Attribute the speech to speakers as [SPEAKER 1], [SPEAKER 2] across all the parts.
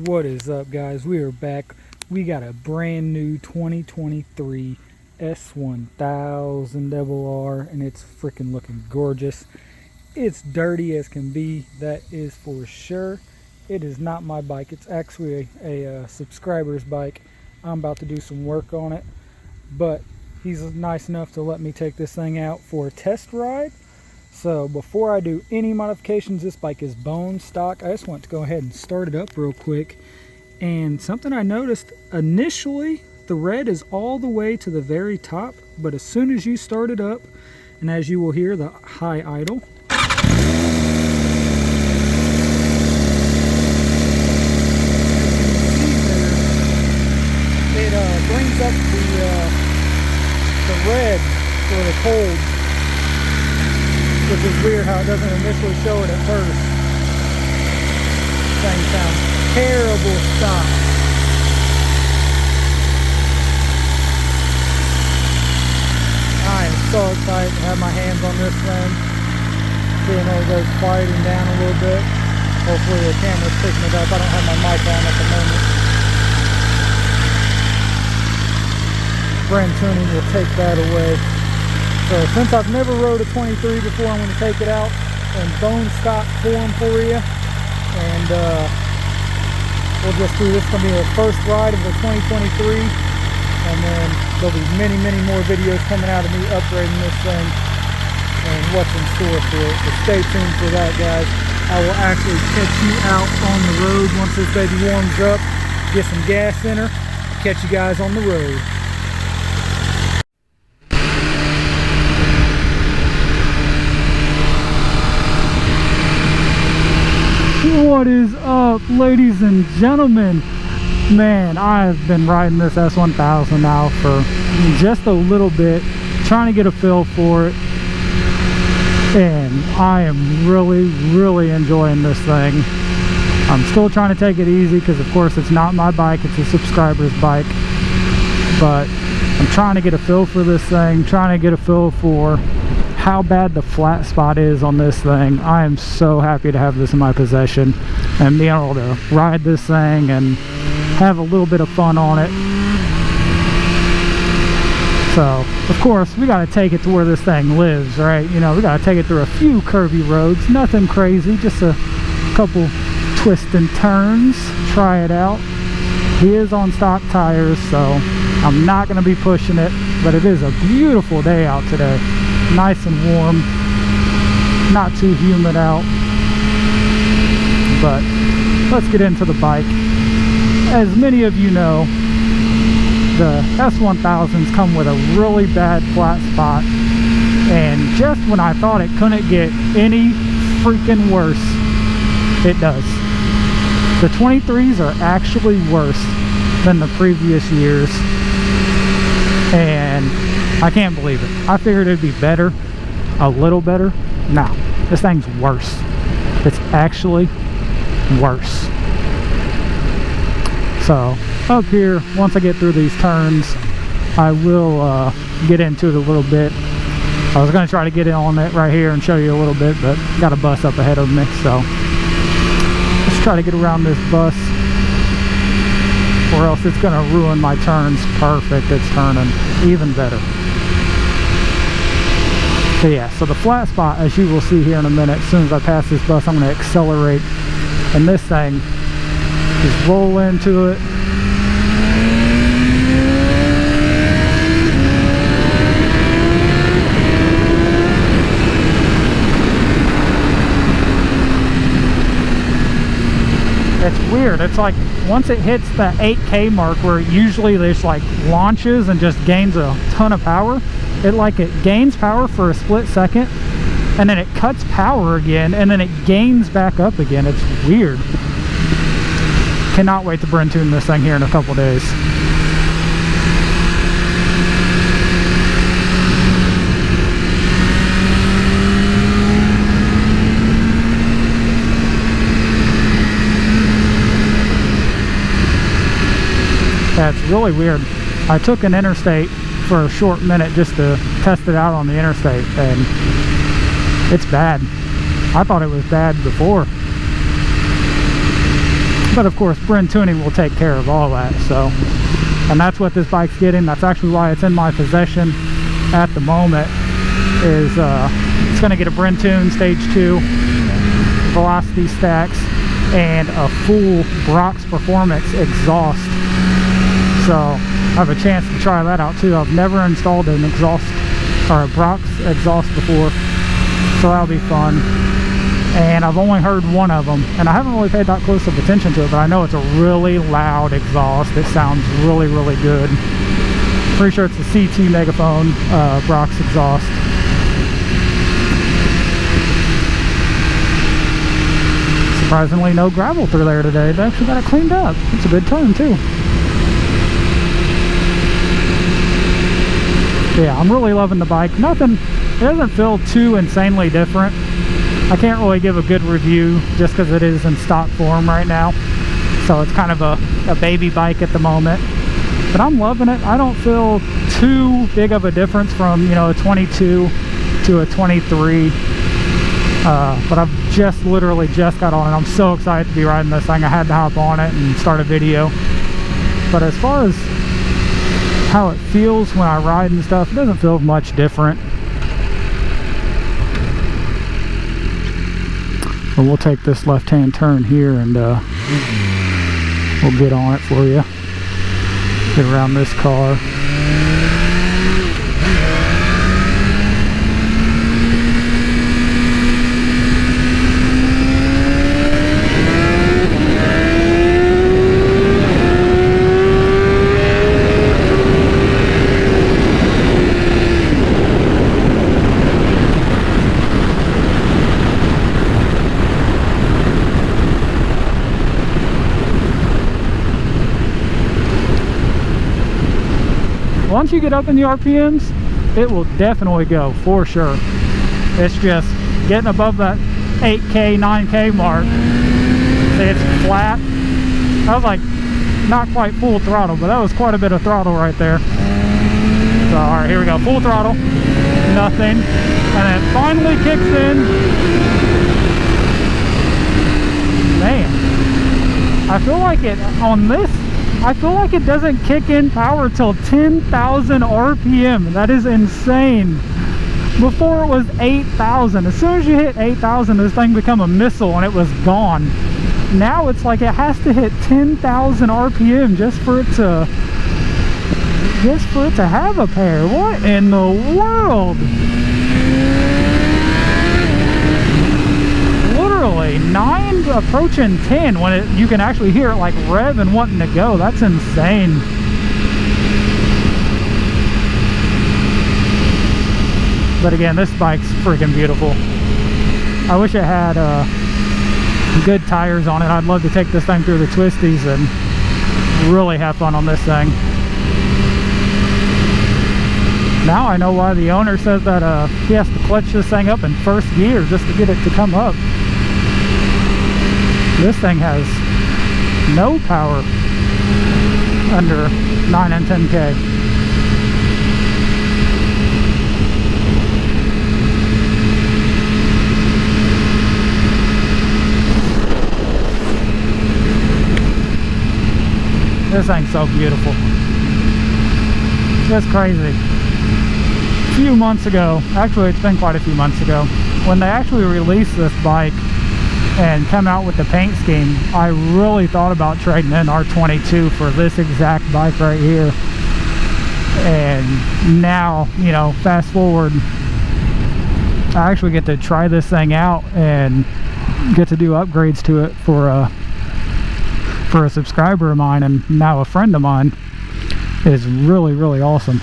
[SPEAKER 1] What is up, guys? We are back. We got a brand new 2023 S1000RR and it's freaking looking gorgeous. It's dirty as can be, that is for sure. It is not my bike. It's actually a subscriber's bike. I'm about to do some work on it, but he's nice enough to let me take this thing out for a test ride. So before I do any modifications, this bike is bone stock. I just want to go ahead and start it up real quick. And something I noticed initially, the red is all the way to the very top, but as soon as you start it up, and as you will hear, the high idle, it brings up the red for the cold, which is weird how it doesn't initially show it at first. Thing sounds terrible stop. I am so excited to have my hands on this thing. Seeing how it goes quieting down a little bit. Hopefully the camera's picking it up. I don't have my mic on at the moment. Brand tuning will take that away. So since I've never rode a 23 before, I'm going to take it out in bone stock form for you, and we'll just do this. Going to be the first ride of the 2023, and then there'll be many more videos coming out of me upgrading this thing and what's in store for it. So stay tuned for that, guys. I will actually catch you out on the road once this baby warms up, get some gas in her, catch you guys on the road. What is up, ladies and gentlemen? Man, I've been riding this S1000 now for just a little bit, trying to get a feel for it, and I am really enjoying this thing. I'm still trying to take it easy because of course it's not my bike, it's a subscriber's bike, but I'm trying to get a feel for this thing, trying to get a feel for how bad the flat spot is on this thing. I am so happy to have this in my possession and be able to ride this thing and have a little bit of fun on it. So of course we got to take it to where this thing lives, right? You know, we got to take it through a few curvy roads, nothing crazy, just a couple twists and turns, try it out. He is on stock tires, so I'm not going to be pushing it, but it is a beautiful day out today. Nice and warm, not too humid out. But let's get into the bike. As many of you know, the S1000s come with a really bad flat spot, and just when I thought it couldn't get any freaking worse, it does. The 23s are actually worse than the previous years, and I can't believe it. I figured it'd be better, a little better. No, this thing's worse. It's actually worse. So up here, once I get through these turns, I will get into it a little bit. I was going to try to get in on it right here and show you a little bit, but got a bus up ahead of me, so let's try to get around this bus, or else it's going to ruin my turns. Perfect, it's turning even better. So yeah, so the flat spot, as you will see here in a minute, as soon as I pass this bus, I'm going to accelerate, and this thing just roll into it. It's weird. It's like once it hits the 8K mark, where it usually there's like launches and just gains a ton of power, it gains power for a split second, and then it cuts power again, and then it gains back up again. It's weird. Cannot wait to brand tune this thing here in a couple days. That's really weird. I took an interstate for a short minute just to test it out on the interstate, and it's bad. I thought it was bad before. But of course, Bryn Tuning will take care of all that. So, and that's what this bike's getting. That's actually why it's in my possession at the moment. Is it's going to get a Bryn Tune Stage 2 velocity stacks and a full Brock's Performance exhaust. So I have a chance to try that out too. I've never installed an exhaust or a Brock's exhaust before, so that'll be fun. And I've only heard one of them, and I haven't really paid that close of attention to it, but I know it's a really loud exhaust. It sounds really, really good. Pretty sure it's a CT Megaphone Brock's exhaust. Surprisingly, no gravel through there today. They actually got it cleaned up. It's a good turn too. Yeah, I'm really loving the bike. Nothing, it doesn't feel too insanely different. I can't really give a good review just because it is in stock form right now. So it's kind of a baby bike at the moment. But I'm loving it. I don't feel too big of a difference from, you know, a 22 to a 23. But I've literally just got on it. I'm so excited to be riding this thing. I had to hop on it and start a video. But as far as how it feels when I ride and stuff, it doesn't feel much different. But we'll take this left-hand turn here and we'll get on it for you. Get around this car. Once you get up in the RPMs, it will definitely go, for sure. It's just getting above that 8K, 9K mark. See, it's flat. That was like not quite full throttle, but that was quite a bit of throttle right there. So, alright, here we go. Full throttle. Nothing. And then it finally kicks in. Man. I feel like it, on this, I feel like it doesn't kick in power till 10,000 RPM. That is insane. Before it was 8,000. As soon as you hit 8,000, this thing became a missile and it was gone. Now it's like it has to hit 10,000 RPM just for it to have a pair. What in the world? Literally 9 approaching 10 when you can actually hear it like rev and wanting to go. That's insane. But again, this bike's freaking beautiful. I wish it had good tires on it. I'd love to take this thing through the twisties and really have fun on this thing. Now I know why the owner says that he has to clutch this thing up in first gear just to get it to come up. This thing has no power under 9 and 10K. This thing's so beautiful. It's crazy. A few months ago, actually it's been quite a few months ago, when they actually released this bike and come out with the paint scheme, I really thought about trading in our 22 for this exact bike right here. And now, you know, fast forward, I actually get to try this thing out and get to do upgrades to it for a subscriber of mine and now a friend of mine. Is really, really awesome.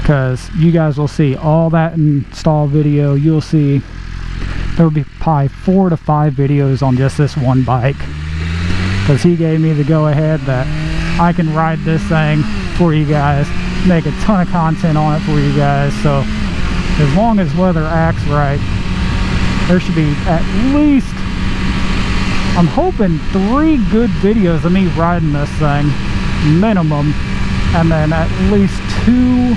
[SPEAKER 1] Because you guys will see all that install video. You'll see there will be probably 4 to 5 videos on just this one bike, because he gave me the go ahead that I can ride this thing for you guys, make a ton of content on it for you guys. So as long as weather acts right, there should be at least, I'm hoping, 3 good videos of me riding this thing minimum, and then at least 2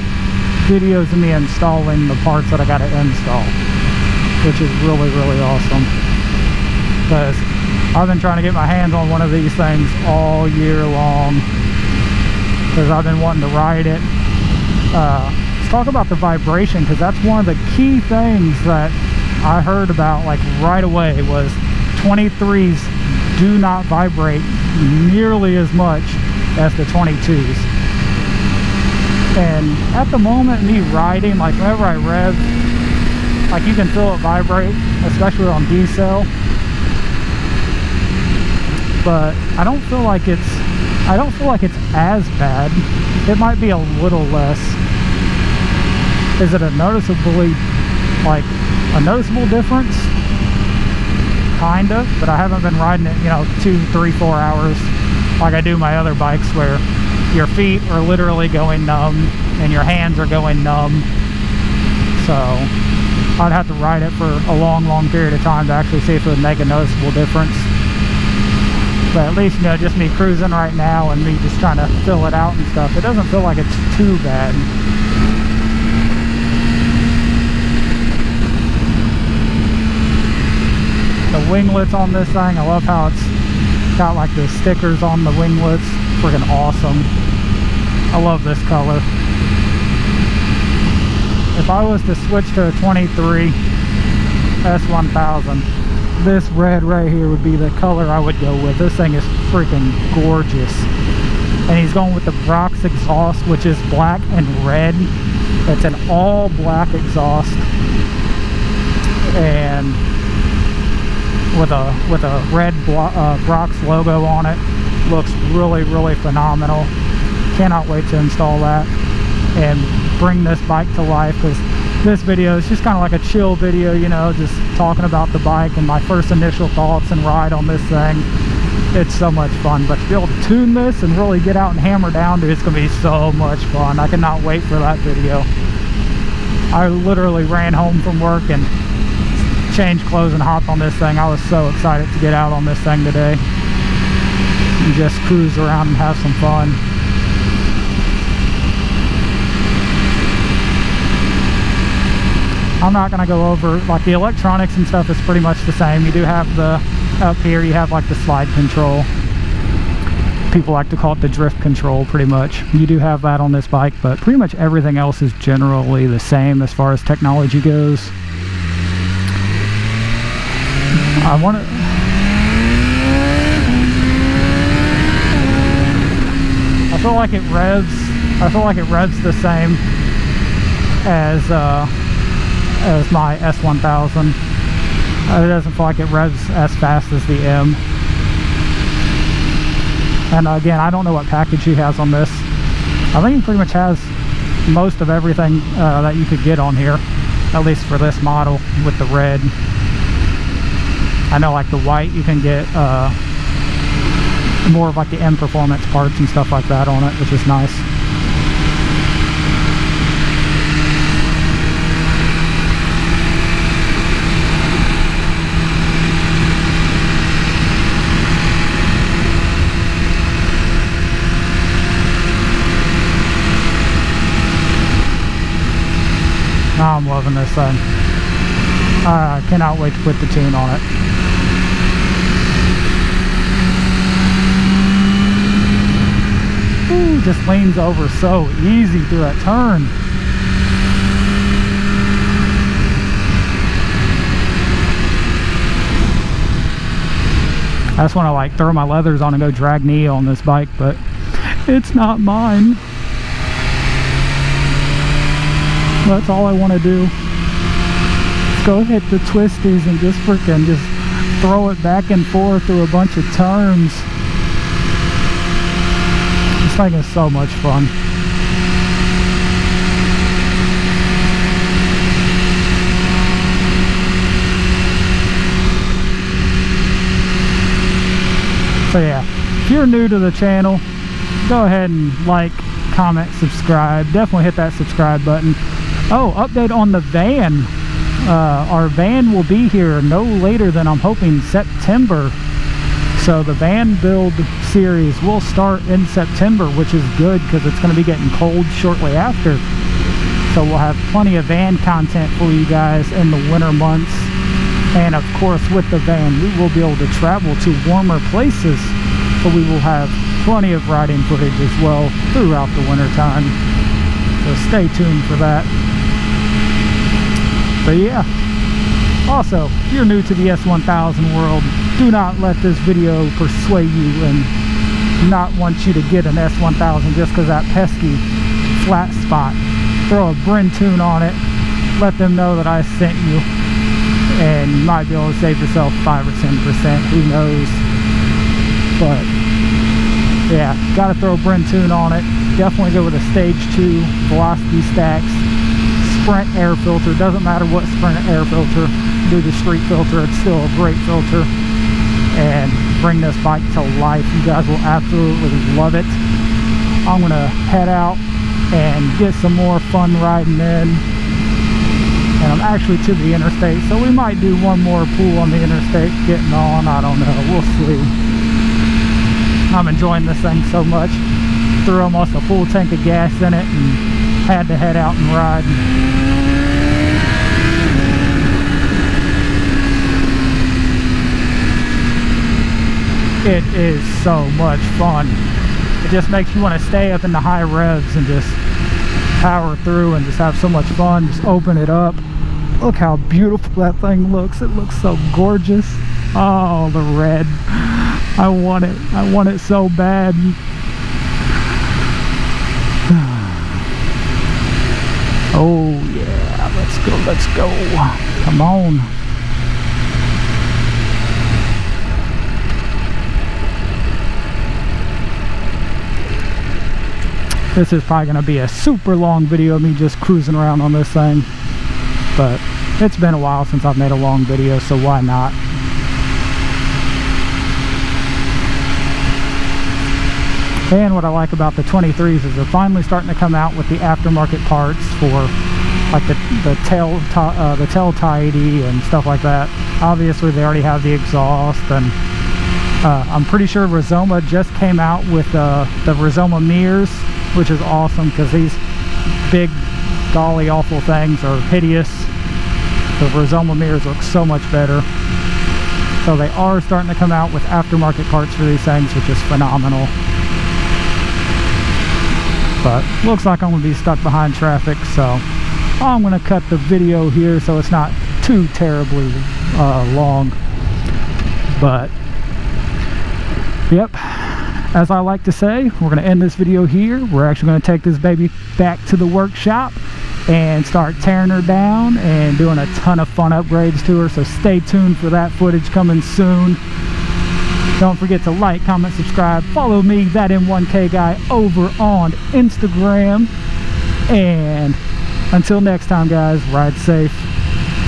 [SPEAKER 1] videos of me installing the parts that I got to install. which is really, really awesome. Because I've been trying to get my hands on one of these things all year long, because I've been wanting to ride it. Let's talk about the vibration, because that's one of the key things that I heard about like right away, was 23s do not vibrate nearly as much as the 22s. And at the moment, me riding, like whenever I rev, like you can feel it vibrate, especially on decel. But I don't feel like it's as bad. It might be a little less. Is it a noticeable difference? Kind of, but I haven't been riding it, you know, 2, 3, 4 hours like I do my other bikes, where your feet are literally going numb and your hands are going numb. So I'd have to ride it for a long period of time to actually see if it would make a noticeable difference. But at least, you know, just me cruising right now and me just trying to fill it out and stuff, it doesn't feel like it's too bad. The winglets on this thing, I love how it's got like the stickers on the winglets. Freaking awesome. I love this color. If I was to switch to a 23 S1000, this red right here would be the color I would go with. This thing is freaking gorgeous. And he's going with the Brox exhaust, which is black and red. It's an all black exhaust, and with a red Brox logo on it. Looks really phenomenal. Cannot wait to install that and bring this bike to life, because this video is just kind of like a chill video, you know, just talking about the bike and my first initial thoughts and ride on this thing. It's so much fun. But to be able to tune this and really get out and hammer down, dude, it's gonna be so much fun. I cannot wait for that video. I literally ran home from work and changed clothes and hopped on this thing. I was so excited to get out on this thing today and just cruise around and have some fun. I'm not going to go over, like, the electronics and stuff is pretty much the same. You do have the, up here you have like the slide control. People like to call it the drift control, pretty much. You do have that on this bike, but pretty much everything else is generally the same as far as technology goes. I want to... I feel like it revs the same as my S1000. It doesn't feel like it revs as fast as the M. And again, I don't know what package he has on this. I think he pretty much has most of everything that you could get on here, at least for this model with the red. I know like the white you can get more of like the M Performance parts and stuff like that on it, which is nice. I'm loving this thing. I cannot wait to put the tune on it. Ooh, just leans over so easy through that turn. I just want to like throw my leathers on and go drag knee on this bike, but it's not mine. That's all I want to do. Let's go hit the twisties and just freaking just throw it back and forth through a bunch of turns. This thing is so much fun. So yeah, if you're new to the channel, go ahead and like, comment, subscribe. Definitely hit that subscribe button. Oh, update on the van. Our van will be here no later than, I'm hoping, September. So the van build series will start in September, which is good because it's going to be getting cold shortly after. So we'll have plenty of van content for you guys in the winter months. And of course, with the van, we will be able to travel to warmer places. So we will have plenty of riding footage as well throughout the winter time. So stay tuned for that. But yeah. Also, if you're new to the S1000 world, do not let this video persuade you and not want you to get an S1000 just because that pesky flat spot. Throw a Bryn tune on it, let them know that I sent you, and you might be able to save yourself 5 or 10%, who knows. But yeah, gotta throw a Bryn tune on it. Definitely go with a stage 2 velocity stacks, sprint air filter. Doesn't matter what sprint air filter, do the street filter, it's still a great filter, and bring this bike to life. You guys will absolutely love it. I'm gonna head out and get some more fun riding in, and I'm actually to the interstate, so we might do one more pool on the interstate getting on. I don't know, we'll see. I'm enjoying this thing so much. Threw almost a full tank of gas in it and had to head out and ride. It is so much fun. It just makes you want to stay up in the high revs and just power through and just have so much fun. Just open it up. Look how beautiful that thing looks. It looks so gorgeous. Oh, the red. I want it. I want it so bad. Oh yeah, let's go, let's go. Come on. This is probably going to be a super long video of me just cruising around on this thing. But it's been a while since I've made a long video, so why not? And what I like about the 23s is they're finally starting to come out with the aftermarket parts for like the tail tidy and stuff like that. Obviously they already have the exhaust, and I'm pretty sure Rizoma just came out with the Rizoma mirrors, which is awesome because these big golly awful things are hideous. The Rizoma mirrors look so much better. So they are starting to come out with aftermarket parts for these things, which is phenomenal. But looks like I'm going to be stuck behind traffic, so I'm going to cut the video here so it's not too terribly long. But yep, as I like to say, we're going to end this video here. We're actually going to take this baby back to the workshop and start tearing her down and doing a ton of fun upgrades to her, so stay tuned for that footage coming soon. Don't forget to like, comment, subscribe, follow me, that M1K guy, over on Instagram, and until next time guys, ride safe.